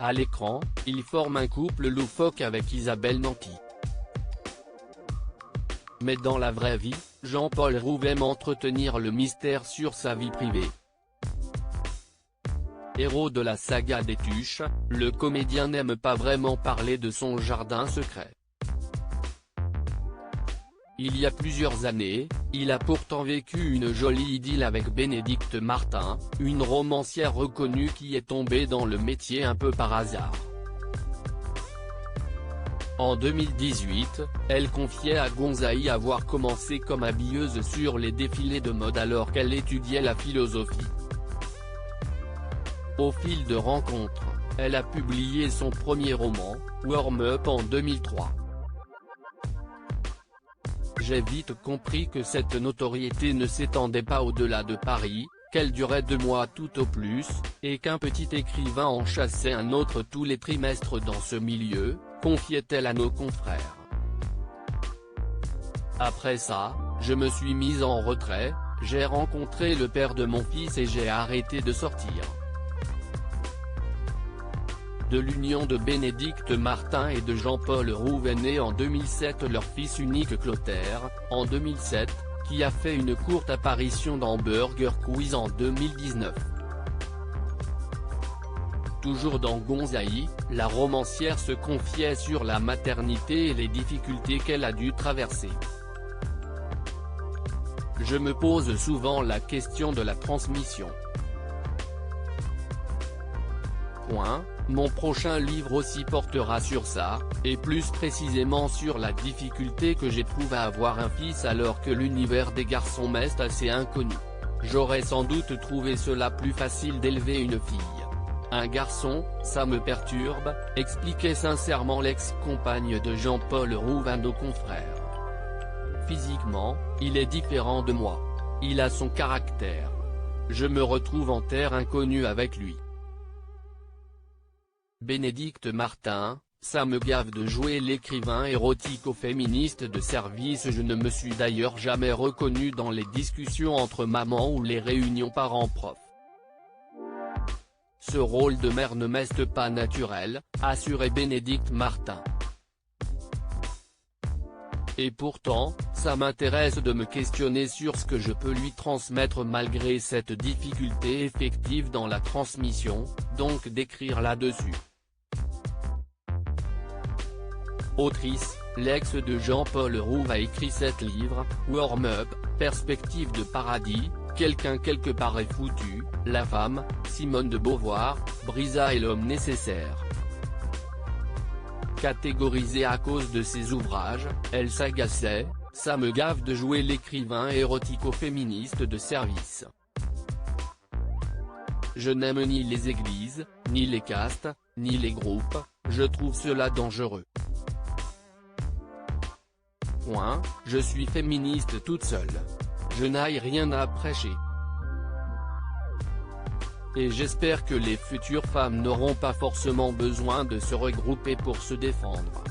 À l'écran, il forme un couple loufoque avec Isabelle Nanty. Mais dans la vraie vie, Jean-Paul Rouve aime entretenir le mystère sur sa vie privée. Héros de la saga des Tuches, le comédien n'aime pas vraiment parler de son jardin secret. Il y a plusieurs années, il a pourtant vécu une jolie idylle avec Bénédicte Martin, une romancière reconnue qui est tombée dans le métier un peu par hasard. En 2018, elle confiait à Gonzaï avoir commencé comme habilleuse sur les défilés de mode alors qu'elle étudiait la philosophie. Au fil de rencontres, elle a publié son premier roman, Warm Up en 2003. J'ai vite compris que cette notoriété ne s'étendait pas au-delà de Paris, qu'elle durait 2 mois tout au plus, et qu'un petit écrivain en chassait un autre tous les trimestres dans ce milieu, confiait-elle à nos confrères. Après ça, je me suis mise en retrait, j'ai rencontré le père de mon fils et j'ai arrêté de sortir. De l'union de Bénédicte Martin et de Jean-Paul Rouve est né en 2007 leur fils unique Clotaire, en 2007, qui a fait une courte apparition dans Burger Quiz en 2019. Toujours dans Gonzaï, la romancière se confiait sur la maternité et les difficultés qu'elle a dû traverser. Je me pose souvent la question de la transmission. Mon prochain livre aussi portera sur ça, et plus précisément sur la difficulté que j'éprouve à avoir un fils alors que l'univers des garçons m'est assez inconnu. J'aurais sans doute trouvé cela plus facile d'élever une fille. Un garçon, ça me perturbe, expliquait sincèrement l'ex-compagne de Jean-Paul Rouve à nos confrères. Physiquement, il est différent de moi. Il a son caractère. Je me retrouve en terre inconnue avec lui. Bénédicte Martin, ça me gave de jouer l'écrivain érotico-féministe de service. Je ne me suis d'ailleurs jamais reconnu dans les discussions entre mamans ou les réunions parents-prof. Ce rôle de mère ne m'est pas naturel, assurait Bénédicte Martin. Et pourtant, ça m'intéresse de me questionner sur ce que je peux lui transmettre malgré cette difficulté effective dans la transmission, donc d'écrire là-dessus. Autrice, l'ex de Jean-Paul Rouve a écrit 7 livres, Warm Up, Perspective de paradis, Quelqu'un quelque part est foutu, La femme, Simone de Beauvoir, Brisa et l'homme nécessaire. Catégorisée à cause de ses ouvrages, elle s'agaçait, ça me gave de jouer l'écrivain érotico-féministe de service. Je n'aime ni les églises, ni les castes, ni les groupes, je trouve cela dangereux. Je suis féministe toute seule. Je n'ai rien à prêcher. Et j'espère que les futures femmes n'auront pas forcément besoin de se regrouper pour se défendre.